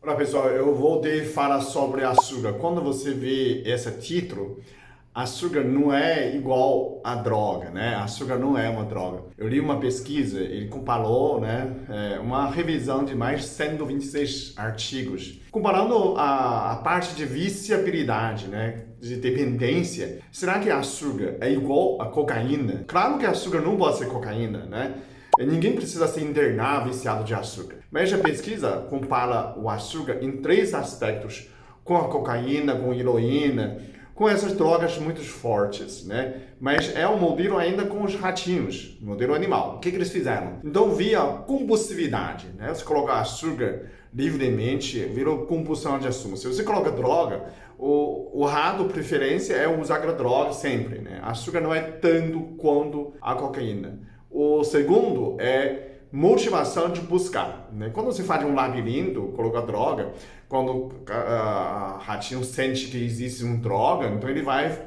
Olá pessoal, eu voltei a falar sobre açúcar. Quando você vê esse título, açúcar não é igual a droga, né? Açúcar não é uma droga. Eu li uma pesquisa, ele comparou, né, uma revisão de mais de 126 artigos, comparando a parte de viciabilidade, né, de dependência. Será que açúcar é igual a cocaína? Claro que açúcar não pode ser cocaína, né? Ninguém precisa se internar viciado de açúcar. Mas a pesquisa compara o açúcar em três aspectos, com a cocaína, com a heroína, com essas drogas muito fortes, né? Mas é um modelo ainda com os ratinhos, modelo animal. O que eles fizeram? Então, via compulsividade, né? Você coloca açúcar livremente, virou compulsão de açúcar. Se você coloca droga, o rato, preferência, é usar a droga sempre, né? Açúcar não é tanto quanto a cocaína. O segundo é motivação de buscar, né? Quando você faz um labirinto, coloca droga, quando o ratinho sente que existe uma droga, então ele vai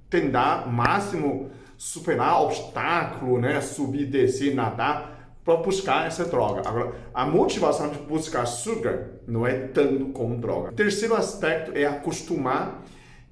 tentar ao máximo superar obstáculo, né? Subir, descer, nadar para buscar essa droga. Agora, a motivação de buscar açúcar não é tanto como droga. O terceiro aspecto é acostumar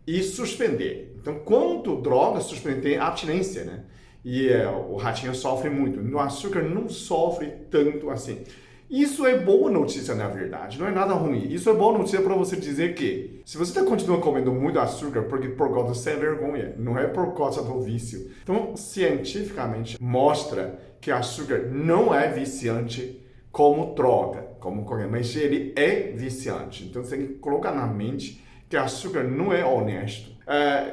e suspender. Então, quanto droga suspender abstinência, né? E o ratinho sofre muito. No açúcar não sofre tanto assim. Isso é boa notícia, na verdade. Não é nada ruim. Isso é boa notícia para você dizer que se você continua comendo muito açúcar porque por causa de sem vergonha, não é por causa do vício. Então, cientificamente, mostra que açúcar não é viciante como droga, como qualquer, mas ele é viciante. Então, você tem que colocar na mente que açúcar não é honesto.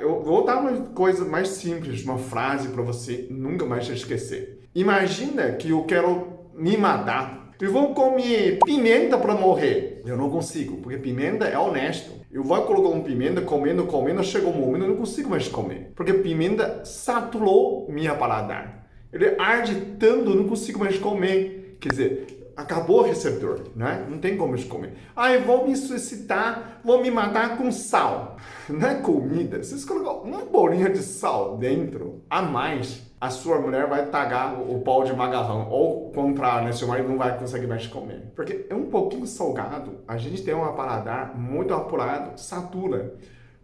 Eu vou dar uma coisa mais simples, uma frase para você nunca mais esquecer. Imagina que eu quero me matar. Eu vou comer pimenta para morrer. Eu não consigo, porque pimenta é honesto. Eu vou colocar um pimenta, comendo, chega um momento eu não consigo mais comer. Porque pimenta saturou minha paladar. Ele arde tanto, eu não consigo mais comer. Quer dizer, acabou o receptor, né? Não tem como comer. Eu vou me suscitar, vou me matar com sal. Não é comida. Se você colocar uma bolinha de sal dentro, a mais, a sua mulher vai tagar o pau de macarrão. Ou contrário, né? Seu marido não vai conseguir mais comer. Porque é um pouquinho salgado. A gente tem um paladar muito apurado, satura.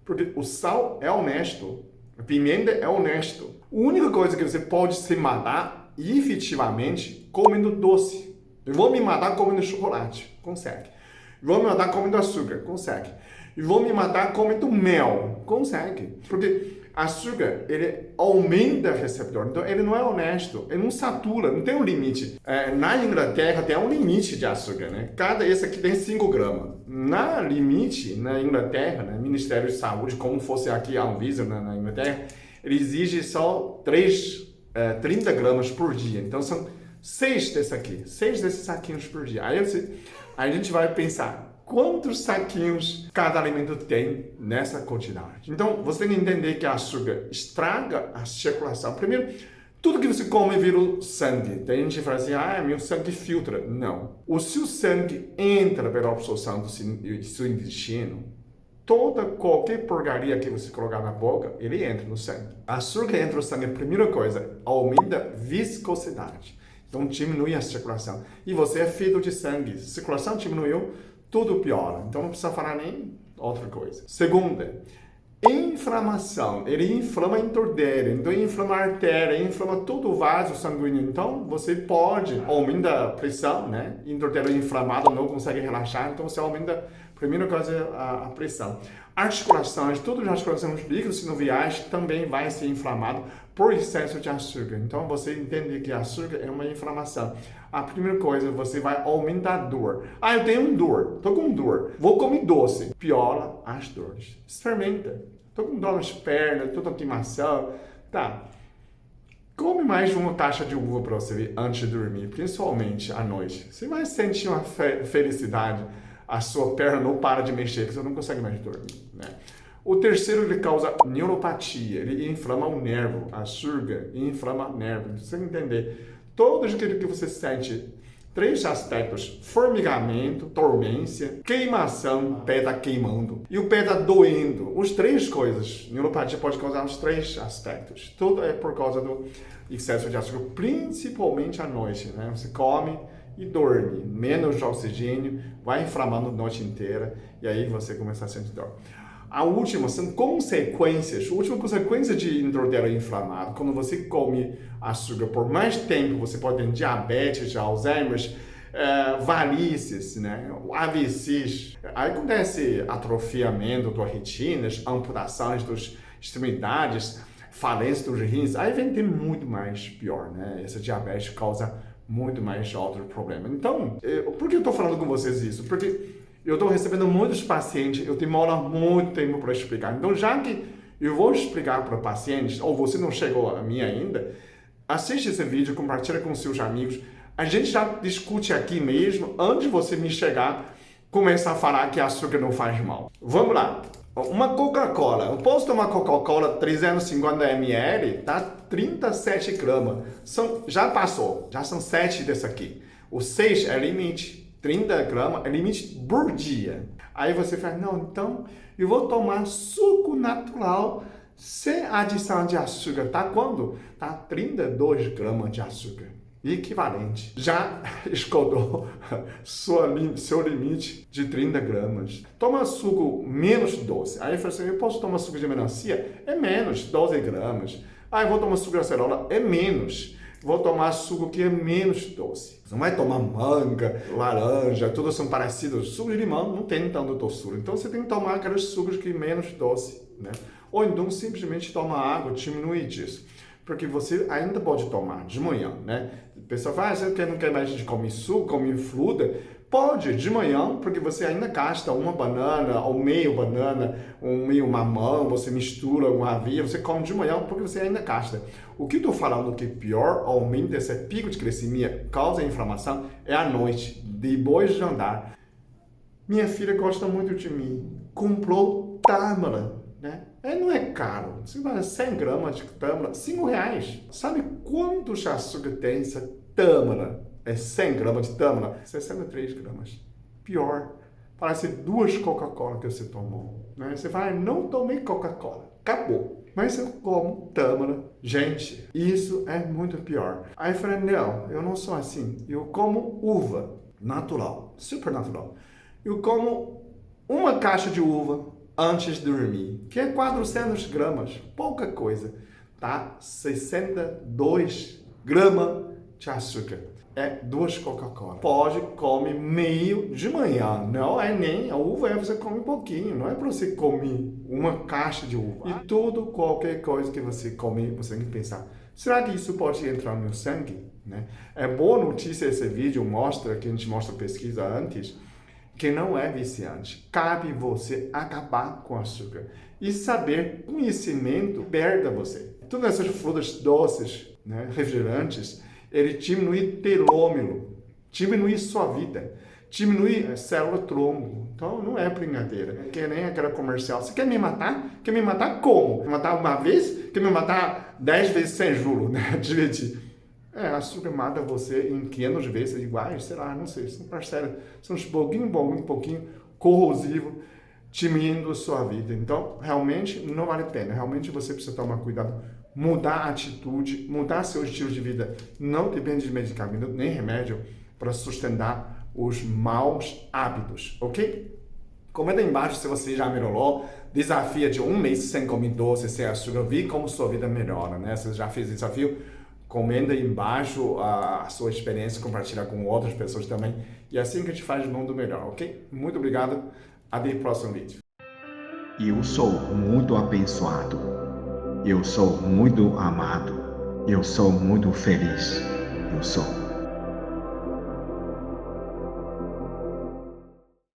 Porque o sal é honesto. A pimenta é honesto. A única coisa que você pode se matar, efetivamente, comendo doce. Eu vou me matar comendo chocolate, consegue. Vou me matar comendo açúcar, consegue. E vou me matar comendo mel, consegue. Porque açúcar, ele aumenta o receptor, então ele não é honesto, ele não satura, não tem um limite. Na Inglaterra tem um limite de açúcar, né? Esse aqui tem 5 gramas. Na limite, na Inglaterra, né, Ministério de Saúde, como fosse aqui a Anvisa na Inglaterra, ele exige só 30 gramas por dia. Então são 6 desses saquinhos por dia. Aí a gente vai pensar, quantos saquinhos cada alimento tem nessa quantidade? Então, você tem que entender que açúcar estraga a circulação. Primeiro, tudo que você come vira sangue. Tem gente que fala assim, meu sangue filtra. Não. O seu sangue entra pela absorção do seu intestino. Qualquer porcaria que você colocar na boca, ele entra no sangue. Açúcar entra no sangue, a primeira coisa, aumenta a viscosidade. Então, diminui a circulação. E você é feito de sangue. Se a circulação diminuiu, tudo piora. Então, não precisa falar nem outra coisa. Segunda, inflamação. Ele inflama a endotélio. Então, inflama a artéria, inflama todo o vaso sanguíneo. Então, você pode aumentar a pressão, né? Endotélio inflamado não consegue relaxar. Então, você aumenta, primeira coisa, a pressão. Articulações, tudo de articulações líquido-sinoviais também vai ser inflamado por excesso de açúcar. Então, você entende que açúcar é uma inflamação. A primeira coisa, você vai aumentar a dor. Eu tenho dor, tô com dor. Vou comer doce. Piora as dores. Experimenta. Tô com dor nas pernas, tô com queimação. Tá. Come mais de uma caixa de uva para você ver antes de dormir, principalmente à noite. Você vai sentir uma felicidade. A sua perna não para de mexer, porque você não consegue mais dormir, né? O terceiro, ele causa neuropatia, ele inflama o nervo, açúcar inflama o nervo. Você tem que entender, todo aquilo que você sente, 3 aspectos, formigamento, dormência, queimação, o pé está queimando e o pé está doendo. Os 3 coisas, neuropatia pode causar os 3 aspectos. Tudo é por causa do excesso de açúcar, principalmente à noite, né? Você come e dorme. Menos oxigênio, vai inflamando a noite inteira e aí você começa a sentir dor. A última são consequências. A última consequência de introdero inflamado, quando você come açúcar por mais tempo, você pode ter diabetes, Alzheimer, varices, né? AVCs. Aí acontece atrofiamento das retinas, amputações das extremidades, falência dos rins. Aí vem ter muito mais pior, né? Essa diabetes causa muito mais outro problema. Então, por que eu estou falando com vocês isso? Porque eu estou recebendo muitos pacientes, eu demoro muito tempo para explicar. Então, já que eu vou explicar para pacientes, ou você não chegou a mim ainda, assiste esse vídeo, compartilha com seus amigos. A gente já discute aqui mesmo, antes de você me chegar, começar a falar que açúcar não faz mal. Vamos lá. Uma Coca-Cola. Eu posso tomar Coca-Cola 350 ml, tá? 37 gramas. Já passou, já são 7 dessa aqui. O 6 é limite. 30 gramas é limite por dia. Aí você fala, não, então eu vou tomar suco natural sem adição de açúcar. Tá quando? Tá 32 gramas de açúcar. Equivalente. Já esgotou seu limite de 30 gramas. Toma suco menos doce. Aí eu falo assim, eu posso tomar suco de melancia? É menos, 12 gramas. Aí eu vou tomar suco de acerola? É menos. Vou tomar suco que é menos doce. Você não vai tomar manga, laranja, todos são parecidos. Suco de limão não tem tanta doçura. Então você tem que tomar aqueles sucos que é menos doce, né? Ou então simplesmente toma água, diminui disso. Porque você ainda pode tomar de manhã, né? A pessoa fala, você não quer mais de comer suco, comer fruta? Pode, de manhã, porque você ainda gasta uma banana, ou meio banana, ou meio mamão, você mistura com aveia, você come de manhã porque você ainda gasta. O que eu estou falando que pior aumento desse pico de glicemia, causa inflamação, é à noite, depois de andar. Minha filha gosta muito de mim, comprou tâmara, né? Não é caro, você vai 100 gramas de tâmara, R$5. Sabe quanto de açúcar tem essa tâmara? É 100 gramas de tâmara, 63 gramas. Pior, parece 2 Coca-Cola que você tomou, né? Você fala, não tomei Coca-Cola, acabou. Mas eu como tâmara. Gente, isso é muito pior. Aí eu falei, não, eu não sou assim. Eu como uva natural, super natural. Eu como uma caixa de uva antes de dormir, que é 400 gramas, pouca coisa, tá? 62 gramas de açúcar. É 2 Coca-Cola. Pode comer meio de manhã. Não é nem a uva, você come um pouquinho. Não é para você comer uma caixa de uva. E tudo, qualquer coisa que você comer, você tem que pensar, será que isso pode entrar no meu sangue? Né? É boa notícia esse vídeo, mostra, que a gente mostra pesquisa antes, que não é viciante. Cabe você acabar com o açúcar. E saber, conhecimento, perda você. Todas essas frutas doces, né, refrigerantes, ele diminui telômero, diminui sua vida, diminui célula-tronco. Então, não é brincadeira. Que nem aquela comercial. Você quer me matar? Quer me matar como? Me matar uma vez? Quer me matar 10 vezes sem juro, né? Dividir. Açúcar mata você em 500 vezes iguais, sei lá, não sei. São parcelas, são um pouquinho corrosivo, diminuindo sua vida. Então, realmente, não vale a pena. Realmente, você precisa tomar cuidado. Mudar a atitude, mudar seu estilo de vida. Não depende de medicamento nem remédio para sustentar os maus hábitos, ok? Comenta aí embaixo se você já melhorou. Desafia de 1 mês sem comer doce, sem açúcar. Vi como sua vida melhora, né? Você já fez desafio? Comenta aí embaixo a sua experiência, compartilha com outras pessoas também. E assim que a gente faz o mundo melhor, ok? Muito obrigado. Até o próximo vídeo. Eu sou muito abençoado. Eu sou muito amado. Eu sou muito feliz. Eu sou.